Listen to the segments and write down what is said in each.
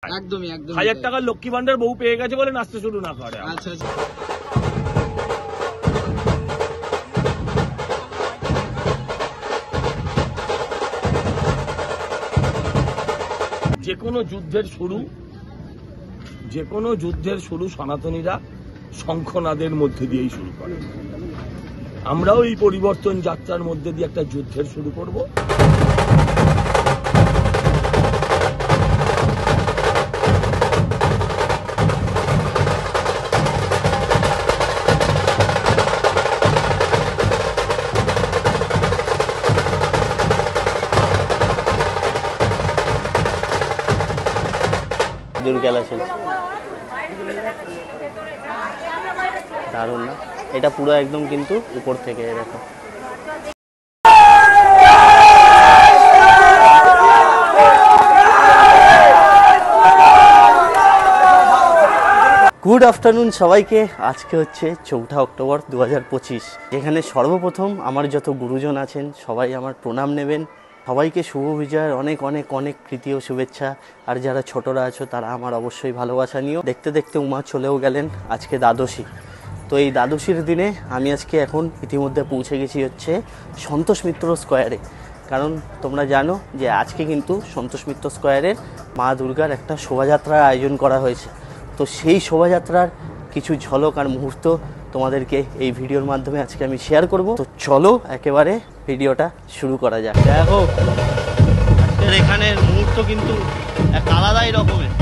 একদমই একদম 1000 টাকার লক্ষ্মী ভান্ডার বউ পেয়ে গেছে বলে নাচতে শুরু না করে। আচ্ছা আচ্ছা। যে কোনো যুদ্ধের শুরু সনাতনীরা শঙ্খনাদের মধ্যে দিয়েই শুরু করে। আমরাও এই পরিবর্তন যাত্রার মধ্যে দিয়ে একটা যুদ্ধের শুরু করব। খেলা চলছে, দারুণ না? এটা পুরো একদম কিন্তু উপর থেকে দেখো। গুড আফটারনুন সবাইকে। আজকে হচ্ছে 4 অক্টোবর 2025, যেখানে সর্বপ্রথম আমার যত গুরুজন আছেন সবাই আমার প্রণাম নেবেন। সবাইকে শুভ বিজয়ের অনেক অনেক অনেক প্রীতি ও শুভেচ্ছা। আর যারা ছোটরা আছো তারা আমার অবশ্যই ভালোবাসা নিও। দেখতে দেখতে উমা চলেও গেলেন, আজকে দ্বাদশী। তো এই দ্বাদশীর দিনে আমি আজকে এখন ইতিমধ্যে পৌঁছে গেছি হচ্ছে সন্তোষ মিত্র স্কোয়ারে। কারণ তোমরা জানো যে আজকে কিন্তু সন্তোষ মিত্র স্কোয়ারের মা দুর্গার একটা শোভাযাত্রার আয়োজন করা হয়েছে। তো সেই শোভাযাত্রার কিছু ঝলক আর মুহূর্ত তোমাদেরকে এই ভিডিওর মাধ্যমে আজকে আমি শেয়ার করব। তো চলো একেবারে ভিডিওটা শুরু করা যাক। দেখো আজকের এখানের মুহূর্ত কিন্তু এক আলাদাই রকমের।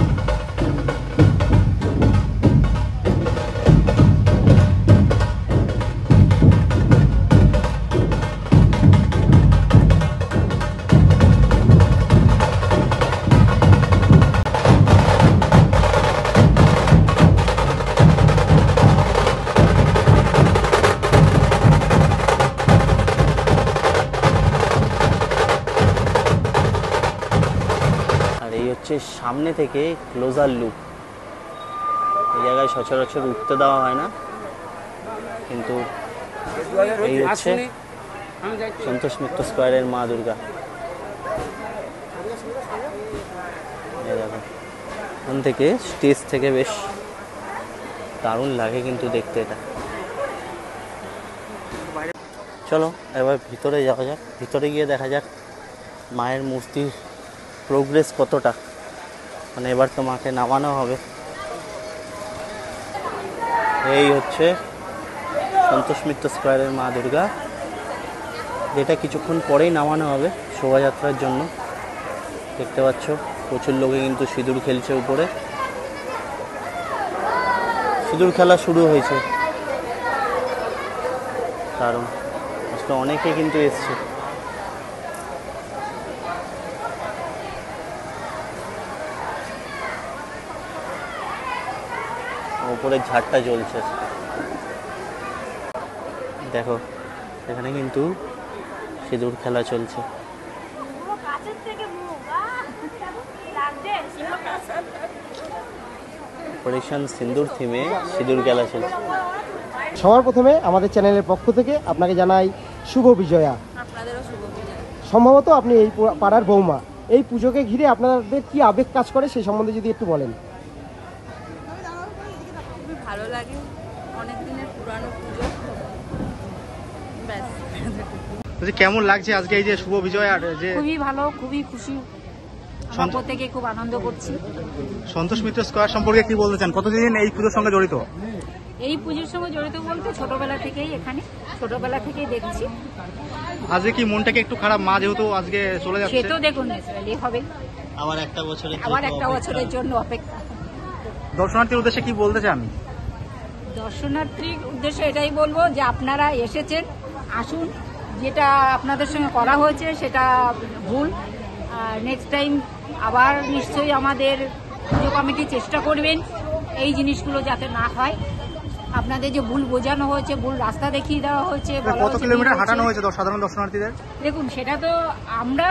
সামনে থেকে ক্লোজার লুক, এই জায়গায় সচরাচর উঠতে দেওয়া হয় না, কিন্তু এই হচ্ছে সন্তোষ মিত্র স্কোয়ারের মা দুর্গা। এখান থেকে স্টেজ থেকে বেশ দারুণ লাগে কিন্তু দেখতে এটা। চলো এবার ভিতরে যাওয়া যাক, ভিতরে গিয়ে দেখা যাক মায়ের মূর্তির প্রোগ্রেস কতটা। মানে এবার তো মাকে নামানো হবে। এই হচ্ছে সন্তোষ মিত্র স্কোয়ারের মা দুর্গা, যেটা কিছুক্ষণ পরেই নামানো হবে শোভাযাত্রার জন্য। দেখতে পাচ্ছ প্রচুর লোকে কিন্তু সিঁদুর খেলছে উপরে, সিঁদুর খেলা শুরু হয়েছে। কারণ আজকে অনেকে কিন্তু এসছে। উপরে ঝাড়টা জ্বলছে, দেখো এখানে কিন্তু সিঁদুর খেলা চলছে। অপারেশন সিন্দুর থিমে সিঁদুর খেলা চলছে। সবার প্রথমে আমাদের চ্যানেলের পক্ষ থেকে আপনাকে জানাই শুভ বিজয়া। সম্ভবত আপনি এই পাড়ার বৌমা, এই পুজোকে ঘিরে আপনাদের কি আবেগ কাজ করে সেই সম্বন্ধে যদি একটু বলেন। ভালো লাগে, অনেক দিনের পুরানো পুজো। কেমন লাগছে আজকে এই যে শুভ বিজয়? আর যে খুবই ভালো, খুবই খুশি, আমরা প্রত্যেকে খুব আনন্দ করছি। সন্তোষ মিত্র স্কোয়ার সম্পর্কে কি বলতে চান? কতদিন এই পুজোর সঙ্গে জড়িত? এই পুজোর সঙ্গে জড়িত বলতে ছোটবেলা থেকেই, এখানে ছোটবেলা থেকেই দেখছি। আজকে কি মনটাকে একটু খারাপ, মা যেহেতু আজকে চলে যাচ্ছে? সে তো দেখুন হবে, আবার একটা বছরের জন্য অপেক্ষা। দর্শনার্থীর উদ্দেশ্যে কি বলতে চান? দর্শনার্থীর উদ্দেশ্যে এটাই বলবো যে আপনারা এসেছেন, আসুন। যেটা আপনাদের সঙ্গে করা হয়েছে সেটা ভুল। নেক্সট টাইম আবার নিশ্চয়ই আমাদের পুজো কমিটি চেষ্টা করবেন এই জিনিসগুলো যাতে না হয়। আপনাদের যে ভুল বোঝানো হয়েছে, ভুল রাস্তা দেখিয়ে দেওয়া হয়েছে, কত কিলোমিটার হাঁটানো হয়েছে সাধারণ দর্শনার্থীদের? দেখুন সেটা তো আমরা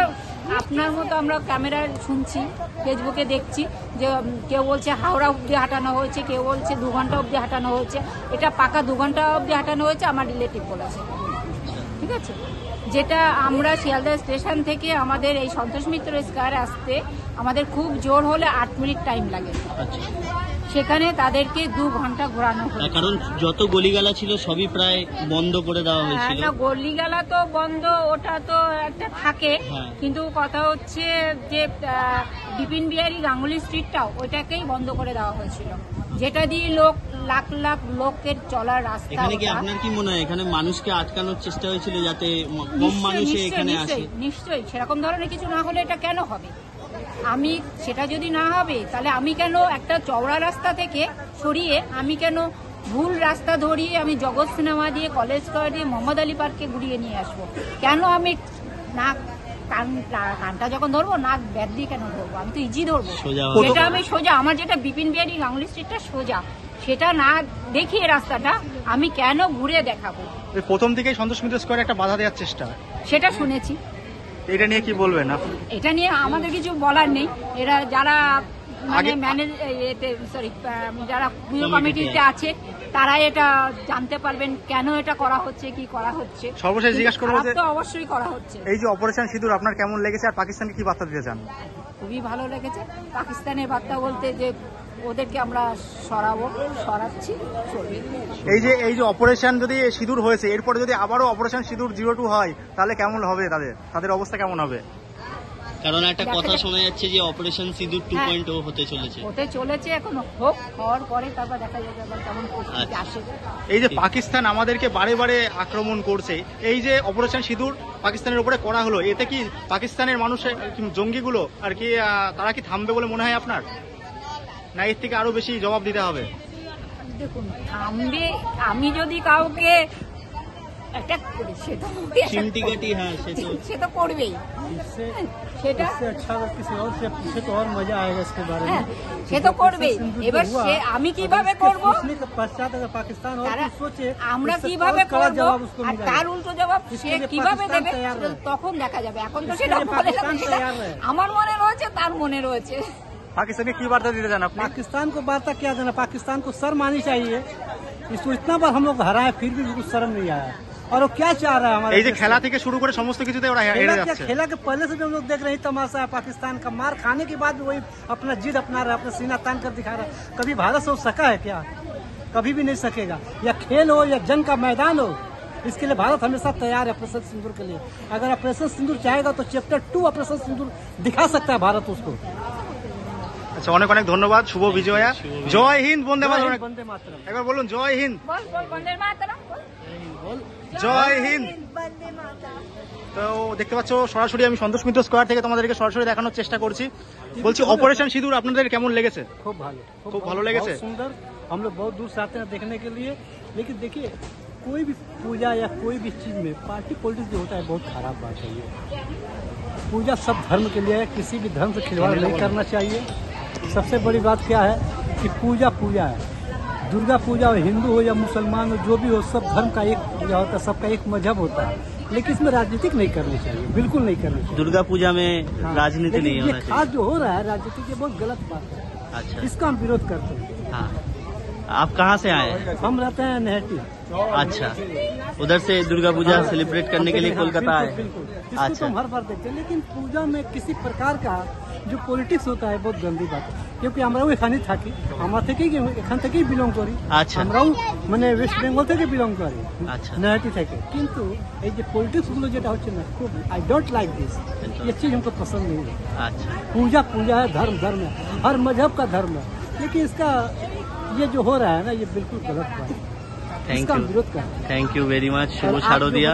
আপনার মতো আমরা ক্যামেরায় শুনছি, ফেসবুকে দেখছি যে কেউ বলছে হাওড়া অব্দি হাঁটানো হয়েছে, কেউ বলছে 2 ঘন্টা অব্দি হাঁটানো হয়েছে। এটা পাকা 2 ঘন্টা অব্দি হাঁটানো হয়েছে, আমার রিলেটিভ বলেছে। ঠিক আছে, যেটা আমরা শিয়ালদা স্টেশন থেকে আমাদের এই সন্তোষ মিত্র স্কয়ার আসতে আমাদের খুব জোর হলে 8 মিনিট টাইম লাগে, সেখানে তাদেরকে 2 ঘন্টা ঘোরানো হলো। কারণ যত গলিগালা ছিল সবই প্রায় বন্ধ করে দেওয়া হয়েছিল। না, গলিগালা তো বন্ধ, ওটা তো একটা থাকে, কিন্তু কথা হচ্ছে যে বিপিন বিহারী গাঙ্গুলি স্ট্রিটটাও ওইটাকেই বন্ধ করে দেওয়া হয়েছিল, যেটা দিয়ে লাখ লাখ লোকের চলার রাস্তা। এখানে কি আপনার কি মনে হয় এখানে মানুষকে আটকানোর চেষ্টা হয়েছিল যাতে কম মানুষে এখানে আসে? নিশ্চয়ই, সেরকম ধরনের কিছু না হলে এটা কেন হবে? আমি সেটা যদি না হবে তাহলে আমি কেন একটা চওড়া রাস্তা থেকে সরিয়ে আমি কেন ভুল রাস্তা ধরিয়ে আমি জগৎ সিনেমা দিয়ে, কলেজ স্কয়ার দিয়ে, মোহাম্মদ আলী পার্কে ঘুরিয়ে নিয়ে আসবো? কেন আমি না কানটা যখন ধরবো না ব্যাগ দিয়ে কেন ধরবো? আমি তো ইজি ধরবো, যেটা আমি সোজা, আমার যেটা বিপিন বিহারী গাঙ্গুলি স্ট্রিটটা সোজা, সেটা না দেখিয়ে রাস্তাটা আমি কেন ঘুরে দেখাবো? প্রথম থেকেই সন্তোষ মিত্র স্কয়ারে একটা বাধা দেওয়ার চেষ্টা, সেটা শুনেছি। এটা নিয়ে কি বলবেন আপনি? এটা নিয়ে আমাদের কিছু বলার নেই। এরা যারা যারা পুজো কমিটিতে আছে তারা এটা জানতে পারবেন কেন এটা করা হচ্ছে, কি করা হচ্ছে। সর্বশেষ জিজ্ঞাসা করবো যে অবশ্যই করা হচ্ছে। এই যে অপারেশন সিঁদুর আপনার কেমন লেগেছে আর পাকিস্তানকে কি বার্তা দিতে চান? খুবই ভালো লেগেছে। পাকিস্তানের বার্তা বলতে যে ওদেরকে আমরা সরাচ্ছি, চলবে। এই যে অপারেশন যদি সিঁদুর হয়েছে, এরপরে যদি আবারও অপারেশন সিঁদুর 02 হয় তাহলে কেমন হবে? তাদের অবস্থা কেমন হবে? কারণ একটা কথা শোনা যাচ্ছে যে অপারেশন সিঁদুর 2.0 হতে চলেছে। এখন হোক, হওয়ার পরে তারপর দেখা যাবে আবার কেমন পরিস্থিতি আসে। এই যে পাকিস্তান আমাদেরকে বারে বারে আক্রমণ করছে, এই যে অপারেশন সিঁদুর পাকিস্তানের উপরে করা হলো, এতে কি পাকিস্তানের মানুষের জঙ্গিগুলো আর কি তারা কি থামবে বলে মনে হয় আপনার, না এর থেকে আরো বেশি জবাব দিতে হবে? দেখুন, থামবে, আমি যদি কাউকে অ্যাটাক করি সে তো করবেই, সেটা সে তো করবেই। এবার আমি কিভাবে করবো, আমরা কিভাবে করবো, আর তার উল্টো জবাব সে কিভাবে দেবে তখন দেখা যাবে। এখন তো সেটা আমার মনে রয়েছে, তার মনে রয়েছে। पाकिस्तान की वार्ता देते जाना? पाकिस्तान को वार्ता क्या देना, पाकिस्तान को शर्म आनी चाहिए। इसको इतना बार हम लोग हराए फिर भी कुछ शर्म नहीं आया, और वो क्या चाह रहा है हमारे? এই যে খেলা থেকে শুরু করে সমস্ত কিছুতে ওরা হেরে যাচ্ছে। खेला के पहले से भी हम लोग देख रहे हैं तमाशा है। पाकिस्तान का मार खाने के बाद भी वही अपना जिद अपना रहा है, अपना सीना तान कर दिखा रहा है। कभी भारत से वो सका है क्या? कभी भी नहीं सकेगा। या खेल हो या जंग का मैदान हो, इसके लिए भारत हमेशा तैयार है ऑपरेशन सिंदूर के लिए। अगर ऑपरेशन सिंदूर चाहेगा तो चैप्टर 2 ऑपरेशन सिंदूर दिखा सकता है भारत उसको। আচ্ছা, অনেক অনেক ধন্যবাদ। শুভ বিজয়া। জয় হিন্দ, বন্দে মাতরম। একবার বলুন জয় হিন্দ। জয় হিন্দ। তো দেখতে পাচ্ছ সরাসরি আমি সন্তোষ মিত্র স্কয়ার থেকে তোমাদেরকে সরাসরি দেখানোর চেষ্টা করছি। বলছি অপারেশন সিঁদুর আপনাদের কেমন লেগেছে? খুব ভালো লেগেছে। सुंदर, हम लोग बहुत दूर से आते हैं देखने के लिए। लेकिन देखिए, कोई भी पूजा या कोई भी चीज में पार्टी पॉलिटिक्स जो होता है बहुत खराब बात है। ये पूजा सब धर्म के लिए है, किसी भी धर्म से खिलवाड़ नहीं करना चाहिए। सबसे बड़ी बात क्या है कि पूजा है। दुर्गा पूजा हो, हिंदू हो या मुसलमान हो, जो भी हो, सब धर्म का एक पूजा होता है, सबका एक मजहब होता है। लेकिन इसमें राजनीतिक नहीं करनी चाहिए, बिल्कुल नहीं करनी चाहिए। दुर्गा पूजा में राजनीति नहीं होना चाहिए। खास जो हो रहा है राजनीतिक, ये बहुत गलत बात है। अच्छा, इसका हम विरोध करते हैं। हाँ, आप कहाँ से आए? हम रहते हैं नेहटी। अच्छा, उधर से दुर्गा पूजा सेलिब्रेट करने के लिए कोलकाता आए? इसको तो हम हर बार देखते हैं। लेकिन पूजा में किसी प्रकार का जो पॉलिटिक्स होता है बहुत गंदी बात है। क्योंकि আমরাও এখানে থাকি, আমরা এখান থেকেই বিলং করি। আচ্ছা, আমরাও মানে ওয়েস্ট বেঙ্গল থেকে বিলং করি। আচ্ছা, নয়াটি থেকে। কিন্তু এই যে পলিটিক্স গুলো যেটা হচ্ছে না, খুব आई डोंट लाइक दिस। ये चीज हमको पसंद नहीं है। अच्छा, पूजा है, धर्म है, हर मजहब का धर्म है। लेकिन इसका ये जो हो रहा है ना, ये बिल्कुल गलत बात है। थैंक यू वेरी मच शुभ शारदिया।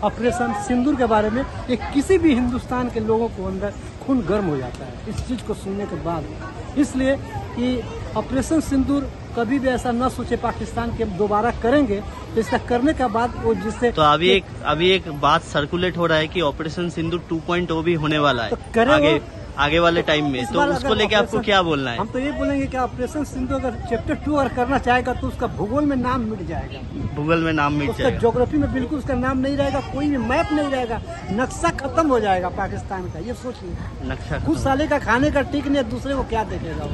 ऑपरेशन सिंदूर के बारे में, ये किसी भी हिंदुस्तान के लोगों को अंदर खून गर्म हो जाता है इस चीज को सुनने के बाद। इसलिए कि ऑपरेशन सिंदूर कभी भी ऐसा न सोचे पाकिस्तान के दोबारा करेंगे, तो इसका करने के बाद वो जिससे तो अभी एक बात सर्कुलेट हो रहा है कि ऑपरेशन सिंदूर 2.0 भी होने वाला है आगे वाले टाइम में। तो उसको लेके आपको क्या बोलना है? हम तो ये बोलेंगे कि ऑपरेशन सिंदूर अगर चैप्टर 2 अगर करना चाहेगा तो उसका भूगोल में नाम मिट जाएगा। भूगोल में नाम मिट जाएगा, ज्योग्राफी में बिल्कुल उसका नाम नहीं रहेगा, कोई भी मैप नहीं रहेगा, नक्शा खत्म हो जाएगा पाकिस्तान का। ये सोचिए, नक्शा कुछ साले का खाने का टिक नहीं, दूसरे को क्या देखेगा।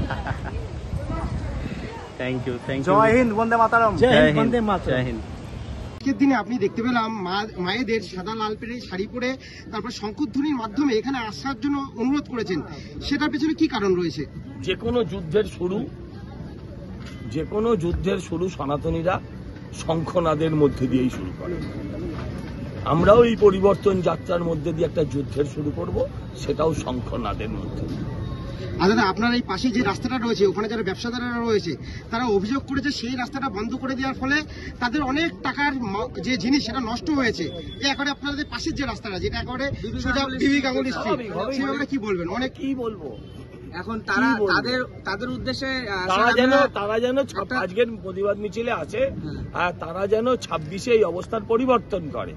Thank you. जय हिंद, वंदे मातरम। जय हिंद, वंदे मातरम। जय हिंद। আজকের দিনে আপনি দেখতে পেলাম মায়েদের সাদা লাল পেরে শাড়ি পরে তারপর শঙ্খধ্বনির মাধ্যমে এখানে আসার জন্য অনুরোধ করেছেন, সেটার পেছনে কি কারণ রয়েছে? যে কোনো যুদ্ধের শুরু সনাতনীরা শঙ্খনাদের মধ্যে দিয়েই শুরু করে। আমরাও এই পরিবর্তন যাত্রার মধ্যে দিয়ে একটা যুদ্ধের শুরু করব, সেটাও শঙ্খনাদের মধ্যে। আর দাদা, আপনার এই পাশে যে রাস্তাটা রয়েছে, ওখানে যারা ব্যবসাদাররা রয়েছে তারা অভিযোগ করেছে সেই রাস্তাটা বন্ধ করে দেওয়ার ফলে তাদের অনেক টাকার যে জিনিস সেটা নষ্ট হয়েছে। একেবারে আপনাদের পাশের যে রাস্তাটা, যেটা একেবারে সোজা বিবি গাঙ্গুলি স্ট্রিট, সেই ব্যাপারে কি বলবেন? অনেক কি বলবো এখন তাদের উদ্দেশ্যে তারা যেন আজকের প্রতিবাদ মিছিলে আছে, আর তারা যেন 26-এ এই অবস্থার পরিবর্তন করে,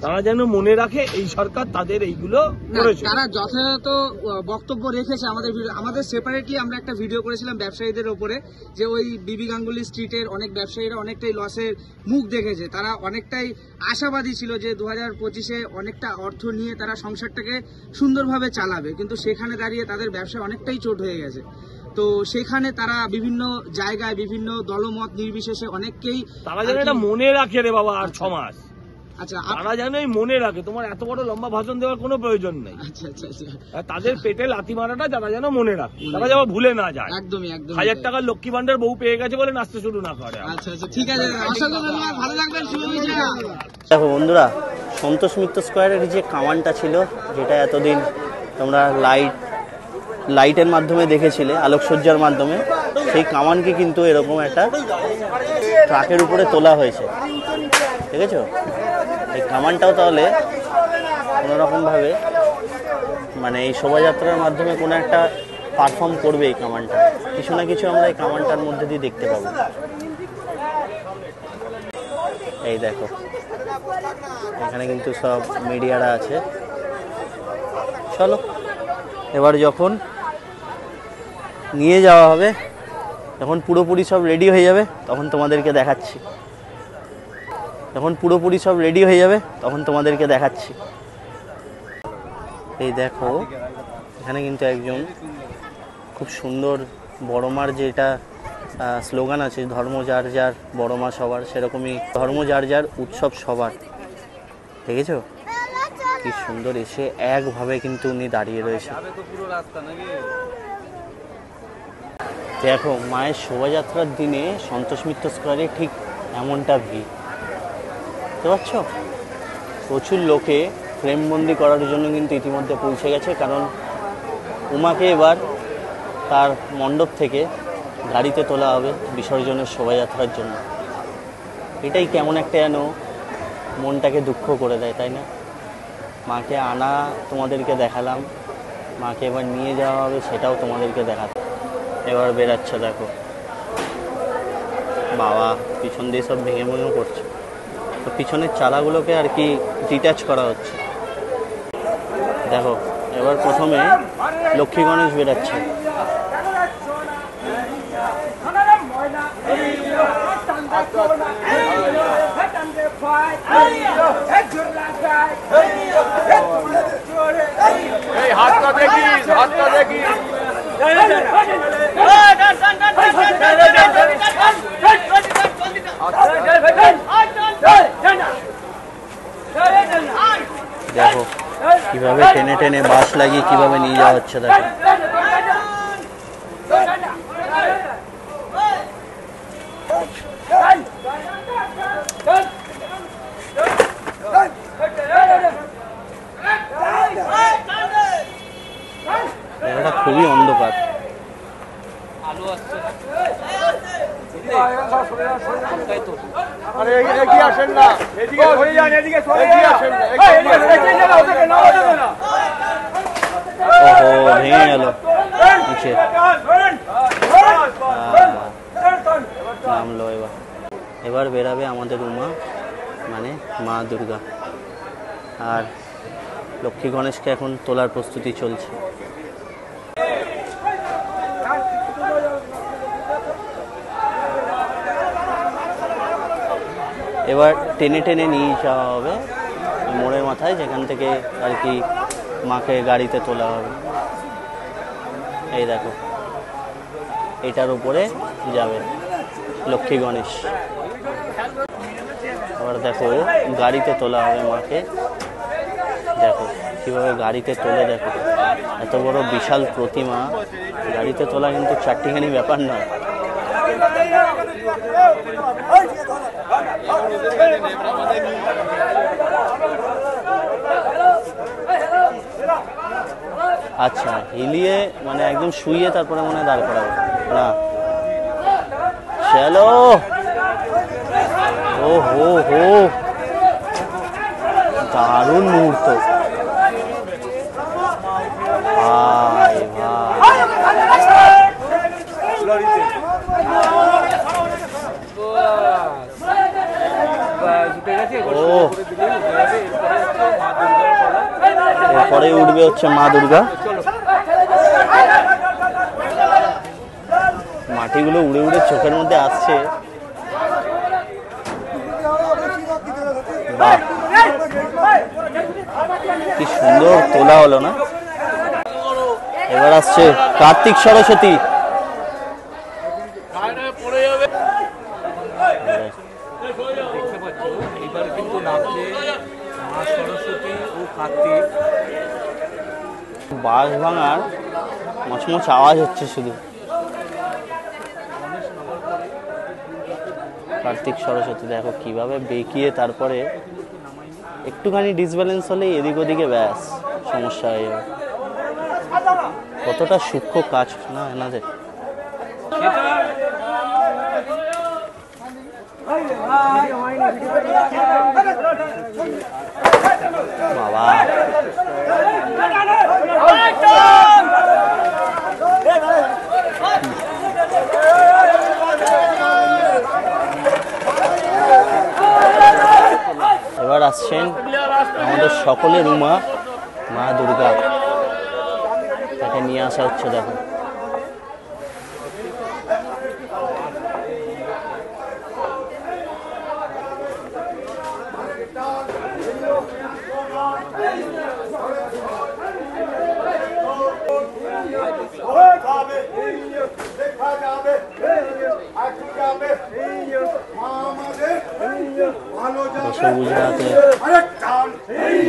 তারা যেন মনে রাখে এই সরকার তাদের এইগুলো করেছে। তারা যথাযথ বক্তব্য রেখেছে। আমাদের সেপারেটলি আমরা একটা ভিডিও করেছিলাম ব্যবসায়ীদের ওপরে, যে ওই বিবি গাঙ্গুলি স্ট্রিটের অনেক ব্যবসায়ীরা অনেকটাই লসের মুখ দেখেছে। তারা অনেকটাই আশাবাদী ছিল যে 2025-এ অনেকটা অর্থ নিয়ে তারা সংসারটাকে সুন্দরভাবে চালাবে, কিন্তু সেখানে দাঁড়িয়ে তাদের ব্যবসায় অনেকটাই চোট হয়ে গেছে। তো সেখানে তারা বিভিন্ন জায়গায় বিভিন্ন দলমত নির্বিশেষে অনেককেই তারা যেন এটা মনে রাখে রে বাবা, আর 6 মাস। আচ্ছা, তারা যেন মনে রাখে, তোমার এত বড় লম্বা ভাষণ দেওয়ার কোনো প্রয়োজন নেই। আচ্ছা আচ্ছা আচ্ছা, তাদের পেটে লাথি মারাটা তারা যেন মনে রাখে, তারা যেন ভুলে না যায়। একদমই একদম। 1000 টাকার লক্ষ্মী ভান্ডার বউ পেয়ে গেছে বলে নাচতে শুরু না করে। আচ্ছা আচ্ছা, ঠিক আছে, অসংখ্য ধন্যবাদ, ভালো লাগবেন, শুভ বিজয়া। দেখো বন্ধুরা, সন্তোষ মিত্র স্কোয়ারের যে কামানটা ছিল, যেটা এতদিন তোমরা লাইটের মাধ্যমে দেখেছিলে, আলোকসজ্জার মাধ্যমে, সেই কামানকে কিন্তু এরকম একটা ট্রাকের উপরে তোলা হয়েছে, ঠিক আছে? এই কামানটাও তাহলে কোনোরকমভাবে মানে এই শোভাযাত্রার মাধ্যমে কোনো একটা পারফর্ম করবে। এই কামানটা কিছু না কিছু আমরা এই কামানটার মধ্যে দিয়ে দেখতে পাবো। এই দেখো, এখানে কিন্তু সব মিডিয়ারা আছে। চলো, এবার যখন নিয়ে যাওয়া হবে, যখন পুরোপুরি সব রেডি হয়ে যাবে, তখন তোমাদেরকে দেখাচ্ছি। এই দেখো, এখানে কিন্তু একজন খুব সুন্দর বড় মার যেটা স্লোগান আছে, ধর্ম যার যার বড় মা সবার, সেরকমই ধর্ম যার যার উৎসব সবার। দেখেছো কি সুন্দর এসে একভাবে কিন্তু উনি দাঁড়িয়ে রয়েছে। দেখো, মায়ের শোভাযাত্রার দিনে সন্তোষ মিত্র স্কোয়ারে ঠিক এমনটা ভিড়, বুঝতে পারছো? প্রচুর লোকে ফ্রেমবন্দি করার জন্য কিন্তু ইতিমধ্যে পৌঁছে গেছে, কারণ উমাকে এবার তার মণ্ডপ থেকে গাড়িতে তোলা হবে বিসর্জনের শোভাযাত্রার জন্য। এটাই কেমন একটা যেন মনটাকে দুঃখ করে দেয়, তাই না? মাকে আনা তোমাদেরকে দেখালাম, মাকে এবার নিয়ে যাওয়া হবে সেটাও তোমাদেরকে দেখালাম। এবার বেরাচ্ছে, দেখো বাবা পিছন দিয়ে সব ভেঙে ভেঙে পড়ছে, তো পিছনের চালাগুলোকে আর কি ডিট্যাচ করা হচ্ছে। দেখো, এবার প্রথমে লক্ষ্মী গণেশ বেরাচ্ছে। দেখো কিভাবে টেনে টেনে বাস লাগিয়ে কিভাবে নিয়ে যাওয়া হচ্ছে। দেখো এটা খুবই অন্ধকার। ওহো, ভেঙে গেল নিচে, নামলো। এবার বেরাবে আমাদের উমা, মানে মা দুর্গা, আর লক্ষ্মী গণেশকে এখন তোলার প্রস্তুতি চলছে। এবার টেনে টেনে নিয়ে যাওয়া হবে মোড়ের মাথায়, যেখান থেকে আর কি মাকে গাড়িতে তোলা হবে। এই দেখো, এটার উপরে যাবে লক্ষ্মী গণেশ। এবার দেখো গাড়িতে তোলা হবে মাকে, দেখো কিভাবে গাড়িতে তোলে, দেখো এত বড় বিশাল প্রতিমা গাড়িতে তোলা কিন্তু চারটিখানি ব্যাপার নয়। আচ্ছা, হিলিয়ে মানে একদম শুইয়ে তারপরে মনে হয় দাঁড় করাবো না। চলো, ও হো হো, দারুণ মুহূর্ত। ভাই ভাই, ও এরপরে উঠবে হচ্ছে মা দুর্গা। মাটিগুলো উড়ে উড়ে চোখের মধ্যে আসছে। বাহ, কি সুন্দর তোলা হলো না। এবার আসছে কার্তিক সরস্বতী। এবার কিন্তু নাচে মা সরস্বতী ও কার্তিক। বাঁশ ভাঙার মচমচ আওয়াজ হচ্ছে শুধু। কার্তিক সরস্বতী দেখো কিভাবে বেঁকিয়ে, তারপরে একটুখানি ডিসব্যালেন্স হলে এদিক ওদিকে ব্যাস সমস্যা হয়ে যাবে। কতটা সূক্ষ্ম কাজ না এনাদের। বাবা, এবার আসছেন আমাদের সকলের উমা মা দুর্গা, তাকে নিয়ে আসা হচ্ছে। দেখো গুজরাটে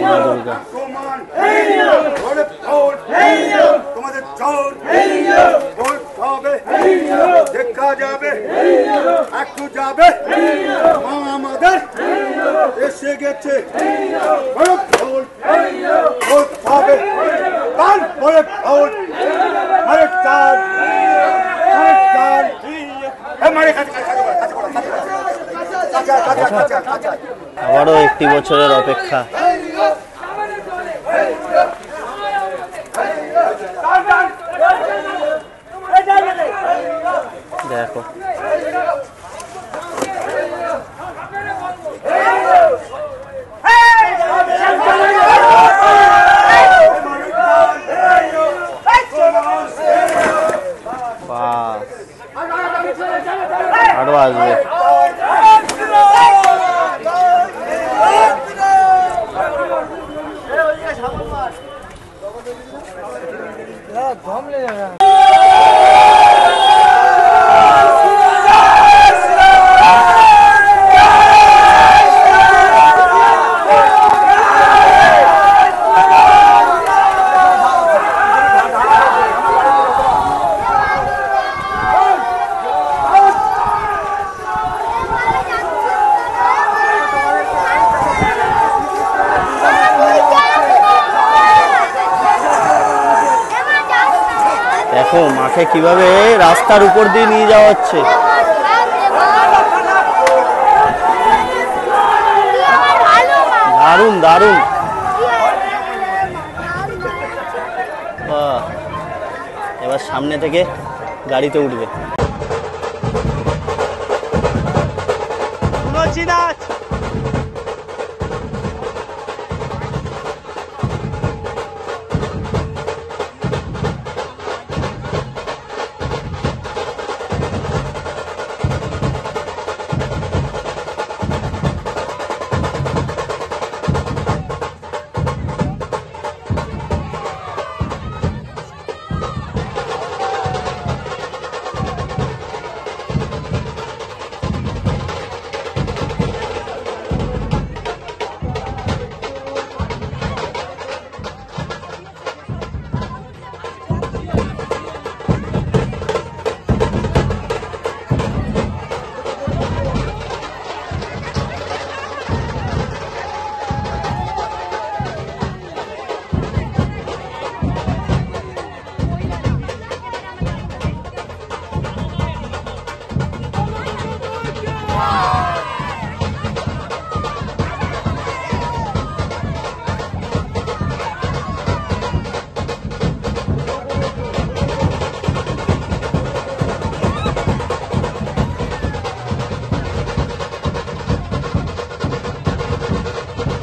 মা দুর্গা। তোমাদের চোর হবে, দেখা যাবে, একটু যাবে, মা আমাদের এসে গেছে। হবে তারপরে আবারও একটি বছরের অপেক্ষা। দেখো আরো আসবে। দেখো মাকে কিভাবে রাস্তার উপর দিয়ে নিয়ে যাওয়া হচ্ছে। দারুণ দারুণ। এবার সামনে থেকে গাড়িতে উঠবে।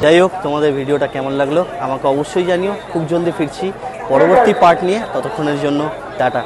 যাই হোক, তোমাদের ভিডিওটা কেমন লাগলো আমাকে অবশ্যই জানিও। খুব জলদি ফিরছি পরবর্তী পার্ট নিয়ে, ততক্ষণের জন্য টাটা।